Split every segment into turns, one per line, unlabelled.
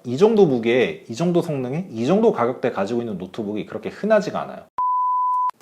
이 정도 무게에 이 정도 성능에 이 정도 가격대 가지고 있는 노트북이 그렇게 흔하지가 않아요.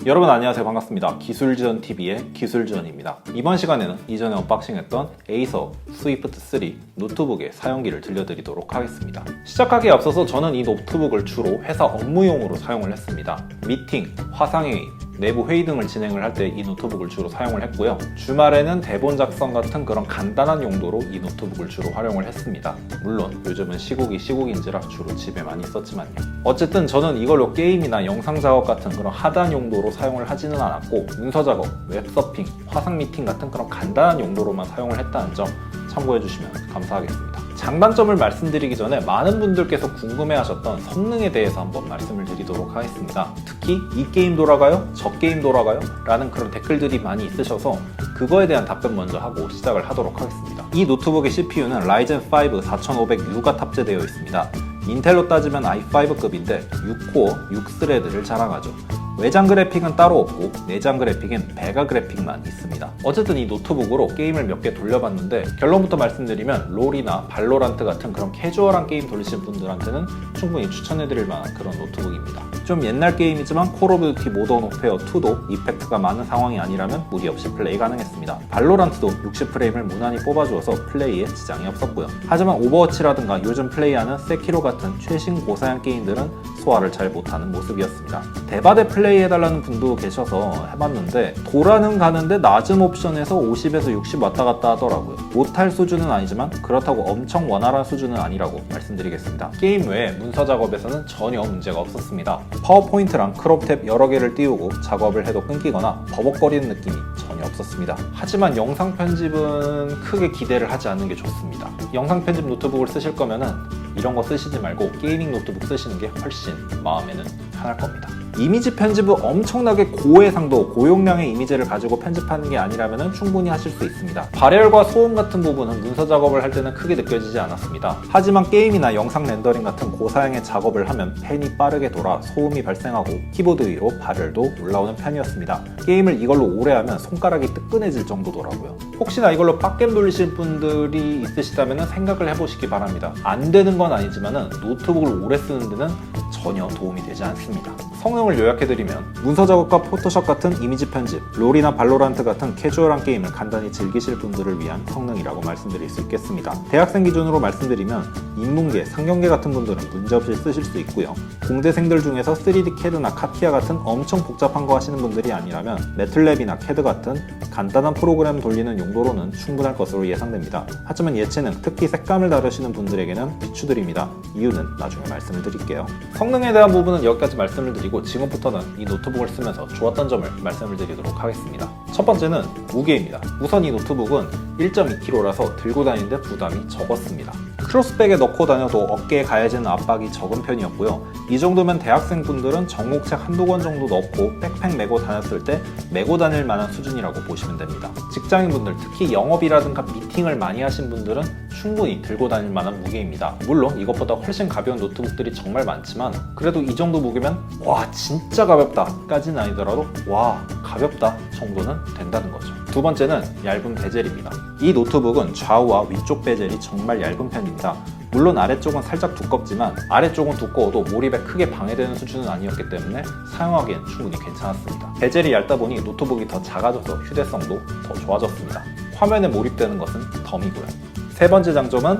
여러분 안녕하세요. 반갑습니다. 기술지원TV의 기술지원입니다. 이번 시간에는 이전에 언박싱했던 에이서 스위프트 3 노트북의 사용기를 들려드리도록 하겠습니다. 시작하기에 앞서서 저는 이 노트북을 주로 회사 업무용으로 사용을 했습니다. 미팅, 화상회의, 내부 회의 등을 진행을 할 때 이 노트북을 주로 사용을 했고요. 주말에는 대본 작성 같은 그런 간단한 용도로 이 노트북을 주로 활용을 했습니다. 물론 요즘은 시국이 시국인지라 주로 집에 많이 썼지만요. 어쨌든 저는 이걸로 게임이나 영상 작업 같은 그런 하단 용도로 사용을 하지는 않았고 문서 작업, 웹서핑, 화상 미팅 같은 그런 간단한 용도로만 사용을 했다는 점 참고해 주시면 감사하겠습니다. 장단점을 말씀드리기 전에 많은 분들께서 궁금해하셨던 성능에 대해서 한번 말씀을 드리도록 하겠습니다. 특히 이 게임 돌아가요? 저 게임 돌아가요? 라는 그런 댓글들이 많이 있으셔서 그거에 대한 답변 먼저 하고 시작을 하도록 하겠습니다. 이 노트북의 CPU는 라이젠 5 4500U가 탑재되어 있습니다. 인텔로 따지면 i5급인데 6코어 6스레드를 자랑하죠. 외장 그래픽은 따로 없고 내장 그래픽엔 베가 그래픽만 있습니다. 어쨌든 이 노트북으로 게임을 몇 개 돌려봤는데 결론부터 말씀드리면 롤이나 발로란트 같은 그런 캐주얼한 게임 돌리신 분들한테는 충분히 추천해드릴 만한 그런 노트북입니다. 좀 옛날 게임이지만 콜 오브 듀티 모던 오페어 2도 이펙트가 많은 상황이 아니라면 무리 없이 플레이 가능했습니다. 발로란트도 60프레임을 무난히 뽑아주어서 플레이에 지장이 없었고요. 하지만 오버워치라든가 요즘 플레이하는 세키로 같은 최신 고사양 게임들은 소화를 잘 못하는 모습이었습니다. 대바대 플레이 해달라는 분도 계셔서 해봤는데 돌아는 가는데 낮은 옵션에서 50에서 60 왔다 갔다 하더라고요. 못할 수준은 아니지만 그렇다고 엄청 원활한 수준은 아니라고 말씀드리겠습니다. 게임 외에 문서 작업에서는 전혀 문제가 없었습니다. 파워포인트랑 크롭탭 여러 개를 띄우고 작업을 해도 끊기거나 버벅거리는 느낌이 전혀 없었습니다. 하지만 영상 편집은 크게 기대를 하지 않는 게 좋습니다. 영상 편집 노트북을 쓰실 거면은 이런 거 쓰시지 말고 게이밍 노트북 쓰시는 게 훨씬 마음에는 편할 겁니다. 이미지 편집은 엄청나게 고해상도, 고용량의 이미지를 가지고 편집하는 게 아니라면 충분히 하실 수 있습니다. 발열과 소음 같은 부분은 문서 작업을 할 때는 크게 느껴지지 않았습니다. 하지만 게임이나 영상 렌더링 같은 고사양의 작업을 하면 펜이 빠르게 돌아 소음이 발생하고 키보드 위로 발열도 올라오는 편이었습니다. 게임을 이걸로 오래 하면 손가락이 뜨끈해질 정도더라고요. 혹시나 이걸로 빡겜 돌리실 분들이 있으시다면 생각을 해보시기 바랍니다. 안 되는 건 아니지만 노트북을 오래 쓰는 데는 전혀 도움이 되지 않습니다. 성능을 요약해드리면 문서 작업과 포토샵 같은 이미지 편집, 롤이나 발로란트 같은 캐주얼한 게임을 간단히 즐기실 분들을 위한 성능이라고 말씀드릴 수 있겠습니다. 대학생 기준으로 말씀드리면 인문계, 상경계 같은 분들은 문제없이 쓰실 수 있고요. 공대생들 중에서 3D CAD나 카티아 같은 엄청 복잡한 거 하시는 분들이 아니라면 매틀랩이나 CAD 같은 간단한 프로그램 돌리는 용도로는 충분할 것으로 예상됩니다. 하지만 예체능, 특히 색감을 다루시는 분들에게는 비추드립니다. 이유는 나중에 말씀을 드릴게요. 성능에 대한 부분은 여기까지 말씀을 드리고 지금부터는 이 노트북을 쓰면서 좋았던 점을 말씀을 드리도록 하겠습니다. 첫 번째는 무게입니다. 우선 이 노트북은 1.2kg라서 들고 다니는데 부담이 적었습니다. 크로스백에 넣고 다녀도 어깨에 가해지는 압박이 적은 편이었고요. 이 정도면 대학생분들은 정목책 한두 권 정도 넣고 백팩 메고 다녔을 때 메고 다닐 만한 수준이라고 보시면 됩니다. 직장인분들, 특히 영업이라든가 미팅을 많이 하신 분들은 충분히 들고 다닐 만한 무게입니다. 물론 이것보다 훨씬 가벼운 노트북들이 정말 많지만 그래도 이 정도 무게면 와 진짜 가볍다 까지는 아니더라도 와 가볍다 정도는 된다는 거죠. 두 번째는 얇은 베젤입니다. 이 노트북은 좌우와 위쪽 베젤이 정말 얇은 편입니다. 물론 아래쪽은 살짝 두껍지만 아래쪽은 두꺼워도 몰입에 크게 방해되는 수준은 아니었기 때문에 사용하기엔 충분히 괜찮았습니다. 베젤이 얇다 보니 노트북이 더 작아져서 휴대성도 더 좋아졌습니다. 화면에 몰입되는 것은 덤이고요. 세 번째 장점은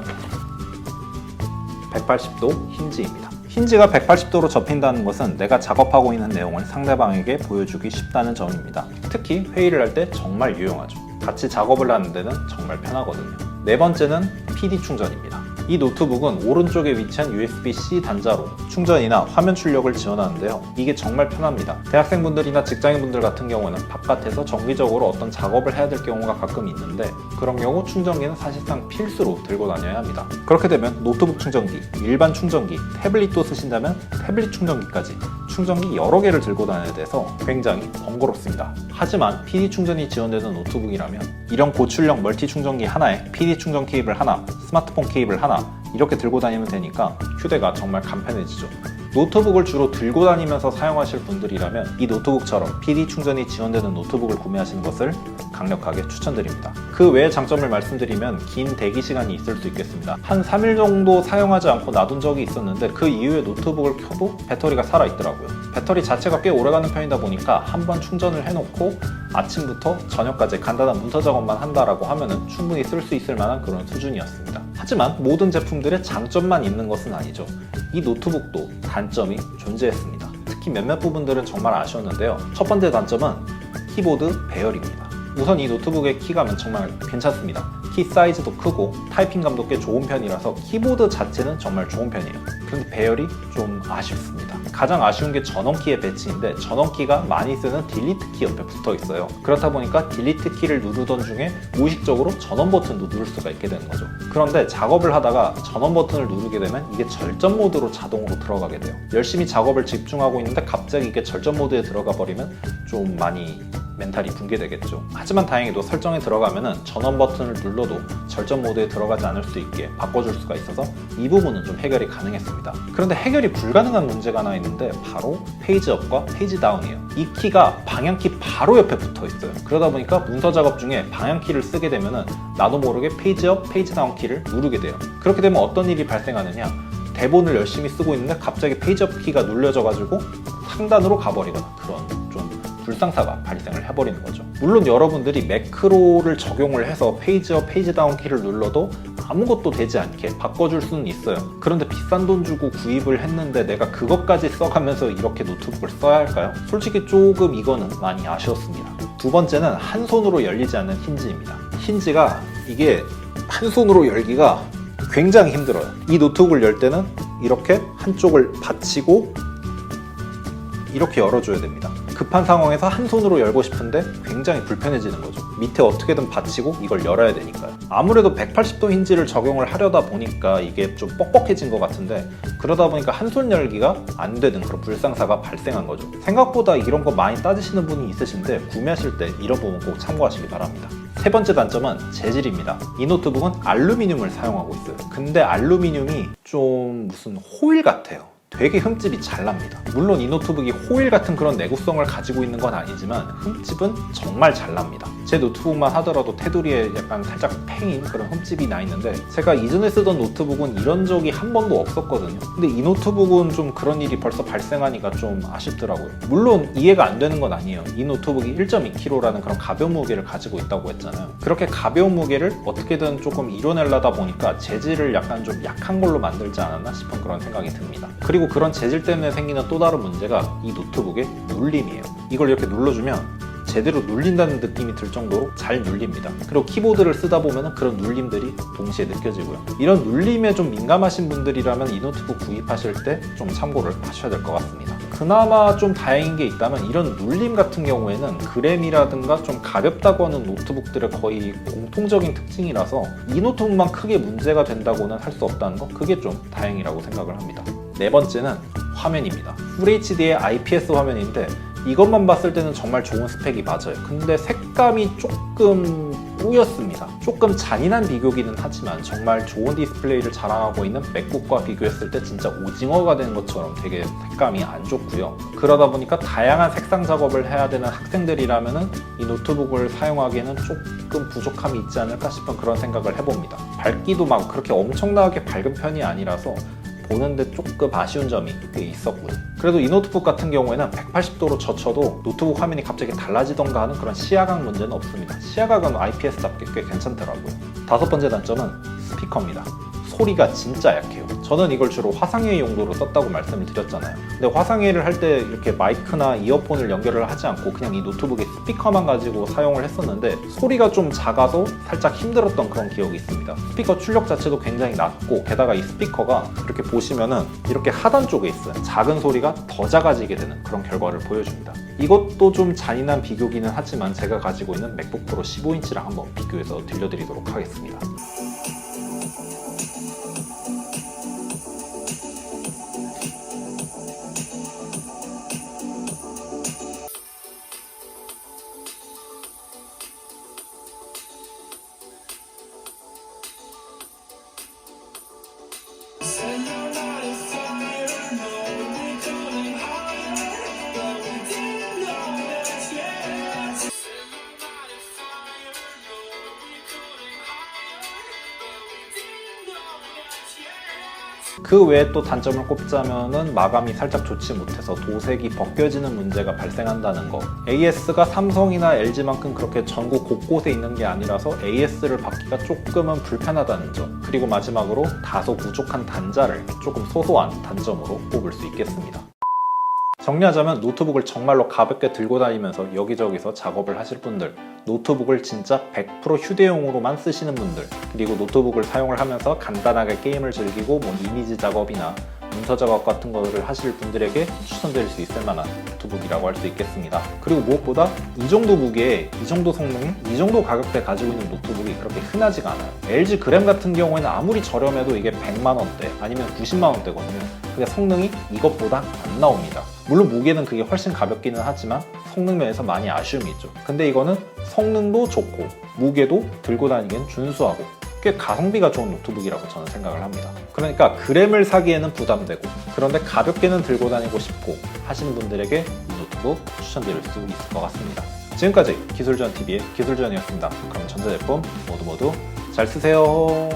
180도 힌지입니다. 힌지가 180도로 접힌다는 것은 내가 작업하고 있는 내용을 상대방에게 보여주기 쉽다는 점입니다. 특히 회의를 할 때 정말 유용하죠. 같이 작업을 하는 데는 정말 편하거든요. 네 번째는 PD 충전입니다. 이 노트북은 오른쪽에 위치한 USB-C 단자로 충전이나 화면 출력을 지원하는데요. 이게 정말 편합니다. 대학생분들이나 직장인분들 같은 경우는 바깥에서 정기적으로 어떤 작업을 해야 될 경우가 가끔 있는데 그런 경우 충전기는 사실상 필수로 들고 다녀야 합니다. 그렇게 되면 노트북 충전기, 일반 충전기, 태블릿도 쓰신다면 태블릿 충전기까지 충전기 여러 개를 들고 다녀야 돼서 굉장히 번거롭습니다. 하지만 PD 충전이 지원되는 노트북이라면 이런 고출력 멀티 충전기 하나에 PD 충전 케이블 하나, 스마트폰 케이블 하나 이렇게 들고 다니면 되니까 휴대가 정말 간편해지죠. 노트북을 주로 들고 다니면서 사용하실 분들이라면 이 노트북처럼 PD 충전이 지원되는 노트북을 구매하시는 것을 강력하게 추천드립니다. 그 외의 장점을 말씀드리면 긴 대기 시간이 있을 수 있겠습니다. 한 3일 정도 사용하지 않고 놔둔 적이 있었는데 그 이후에 노트북을 켜도 배터리가 살아있더라고요. 배터리 자체가 꽤 오래가는 편이다 보니까 한번 충전을 해놓고 아침부터 저녁까지 간단한 문서 작업만 한다라고 하면은 충분히 쓸 수 있을 만한 그런 수준이었습니다. 하지만 모든 제품들의 장점만 있는 것은 아니죠. 이 노트북도 단점이 존재했습니다. 특히 몇몇 부분들은 정말 아쉬웠는데요. 첫 번째 단점은 키보드 배열입니다. 우선 이 노트북의 키감은 정말 괜찮습니다. 키 사이즈도 크고 타이핑감도 꽤 좋은 편이라서 키보드 자체는 정말 좋은 편이에요. 그런데 배열이 좀 아쉽습니다. 가장 아쉬운 게 전원키의 배치인데 전원키가 많이 쓰는 딜리트 키 옆에 붙어 있어요. 그렇다 보니까 딜리트 키를 누르던 중에 무의식적으로 전원 버튼도 누를 수가 있게 되는 거죠. 그런데 작업을 하다가 전원 버튼을 누르게 되면 이게 절전 모드로 자동으로 들어가게 돼요. 열심히 작업을 집중하고 있는데 갑자기 이게 절전 모드에 들어가 버리면 좀 많이 멘탈이 붕괴되겠죠. 하지만 다행히도 설정에 들어가면은 전원 버튼을 눌러도 절전 모드에 들어가지 않을 수 있게 바꿔줄 수가 있어서 이 부분은 좀 해결이 가능했습니다. 그런데 해결이 불가능한 문제가 하나 있는데 바로 페이지업과 페이지다운이에요. 이 키가 방향키 바로 옆에 붙어 있어요. 그러다 보니까 문서 작업 중에 방향키를 쓰게 되면은 나도 모르게 페이지업, 페이지다운 키를 누르게 돼요. 그렇게 되면 어떤 일이 발생하느냐, 대본을 열심히 쓰고 있는데 갑자기 페이지업 키가 눌려져가지고 상단으로 가버리거나 그런 좀 불상사가 발생을 해버리는 거죠. 물론 여러분들이 매크로를 적용을 해서 페이지업, 페이지다운 키를 눌러도 아무것도 되지 않게 바꿔줄 수는 있어요. 그런데 비싼 돈 주고 구입을 했는데 내가 그것까지 써가면서 이렇게 노트북을 써야 할까요? 솔직히 조금 이거는 많이 아쉬웠습니다. 두 번째는 한 손으로 열리지 않는 힌지입니다. 힌지가 이게 한 손으로 열기가 굉장히 힘들어요. 이 노트북을 열 때는 이렇게 한쪽을 받치고 이렇게 열어줘야 됩니다. 급한 상황에서 한 손으로 열고 싶은데 굉장히 불편해지는 거죠. 밑에 어떻게든 받치고 이걸 열어야 되니까요. 아무래도 180도 힌지를 적용을 하려다 보니까 이게 좀 뻑뻑해진 것 같은데 그러다 보니까 한 손 열기가 안 되는 그런 불상사가 발생한 거죠. 생각보다 이런 거 많이 따지시는 분이 있으신데 구매하실 때 이런 부분 꼭 참고하시기 바랍니다. 세 번째 단점은 재질입니다. 이 노트북은 알루미늄을 사용하고 있어요. 근데 알루미늄이 좀 무슨 호일 같아요. 되게 흠집이 잘 납니다. 물론 이 노트북이 호일 같은 그런 내구성을 가지고 있는 건 아니지만 흠집은 정말 잘 납니다. 제 노트북만 하더라도 테두리에 약간 살짝 팽인 그런 흠집이 나 있는데 제가 이전에 쓰던 노트북은 이런 적이 한 번도 없었거든요. 근데 이 노트북은 좀 그런 일이 벌써 발생하니까 좀 아쉽더라고요. 물론 이해가 안 되는 건 아니에요. 이 노트북이 1.2kg라는 그런 가벼운 무게를 가지고 있다고 했잖아요. 그렇게 가벼운 무게를 어떻게든 조금 이뤄내려다 보니까 재질을 약간 좀 약한 걸로 만들지 않았나 싶은 그런 생각이 듭니다. 그리고 그런 재질 때문에 생기는 또 다른 문제가 이 노트북의 눌림이에요. 이걸 이렇게 눌러주면 제대로 눌린다는 느낌이 들 정도로 잘 눌립니다. 그리고 키보드를 쓰다 보면 그런 눌림들이 동시에 느껴지고요. 이런 눌림에 좀 민감하신 분들이라면 이 노트북 구입하실 때 좀 참고를 하셔야 될 것 같습니다. 그나마 좀 다행인 게 있다면 이런 눌림 같은 경우에는 그램이라든가 좀 가볍다고 하는 노트북들의 거의 공통적인 특징이라서 이 노트북만 크게 문제가 된다고는 할 수 없다는 거, 그게 좀 다행이라고 생각을 합니다. 네 번째는 화면입니다. FHD의 IPS 화면인데 이것만 봤을 때는 정말 좋은 스펙이 맞아요. 근데 색감이 조금 뿌였습니다. 조금 잔인한 비교기는 하지만 정말 좋은 디스플레이를 자랑하고 있는 맥북과 비교했을 때 진짜 오징어가 된 것처럼 되게 색감이 안 좋고요. 그러다 보니까 다양한 색상 작업을 해야 되는 학생들이라면 이 노트북을 사용하기에는 조금 부족함이 있지 않을까 싶은 그런 생각을 해봅니다. 밝기도 막 그렇게 엄청나게 밝은 편이 아니라서 보는데 조금 아쉬운 점이 있었고요. 그래도 이 노트북 같은 경우에는 180도로 젖혀도 노트북 화면이 갑자기 달라지던가 하는 그런 시야각 문제는 없습니다. 시야각은 IPS답게 꽤 괜찮더라고요. 다섯 번째 단점은 스피커입니다. 소리가 진짜 약해요. 저는 이걸 주로 화상회의 용도로 썼다고 말씀을 드렸잖아요. 근데 화상회의를 할 때 이렇게 마이크나 이어폰을 연결을 하지 않고 그냥 이 노트북의 스피커만 가지고 사용을 했었는데 소리가 좀 작아서 살짝 힘들었던 그런 기억이 있습니다. 스피커 출력 자체도 굉장히 낮고 게다가 이 스피커가 이렇게 보시면은 이렇게 하단 쪽에 있어요. 작은 소리가 더 작아지게 되는 그런 결과를 보여줍니다. 이것도 좀 잔인한 비교기는 하지만 제가 가지고 있는 맥북 프로 15인치랑 한번 비교해서 들려드리도록 하겠습니다. 그 외에 또 단점을 꼽자면은 마감이 살짝 좋지 못해서 도색이 벗겨지는 문제가 발생한다는 거. AS가 삼성이나 LG만큼 그렇게 전국 곳곳에 있는 게 아니라서 AS를 받기가 조금은 불편하다는 점. 그리고 마지막으로 다소 부족한 단자를 조금 소소한 단점으로 꼽을 수 있겠습니다. 정리하자면 노트북을 정말로 가볍게 들고 다니면서 여기저기서 작업을 하실 분들, 노트북을 진짜 100% 휴대용으로만 쓰시는 분들, 그리고 노트북을 사용을 하면서 간단하게 게임을 즐기고 이미지 작업이나 문서 작업 같은 거를 하실 분들에게 추천드릴 수 있을 만한 노트북이라고 할 수 있겠습니다. 그리고 무엇보다 이 정도 무게에 이 정도 성능에 이 정도 가격대에 가지고 있는 노트북이 그렇게 흔하지가 않아요. LG 그램 같은 경우에는 아무리 저렴해도 이게 100만 원대 아니면 90만 원대거든요. 근데 성능이 이것보다 안 나옵니다. 물론 무게는 그게 훨씬 가볍기는 하지만 성능 면에서 많이 아쉬움이 있죠. 근데 이거는 성능도 좋고 무게도 들고 다니기엔 준수하고 꽤 가성비가 좋은 노트북이라고 저는 생각을 합니다. 그러니까 그램을 사기에는 부담되고 그런데 가볍게는 들고 다니고 싶고 하시는 분들에게 이 노트북 추천드릴 수 있을 것 같습니다. 지금까지 기술지원TV의 기술지원이었습니다. 그럼 전자제품 모두 잘 쓰세요.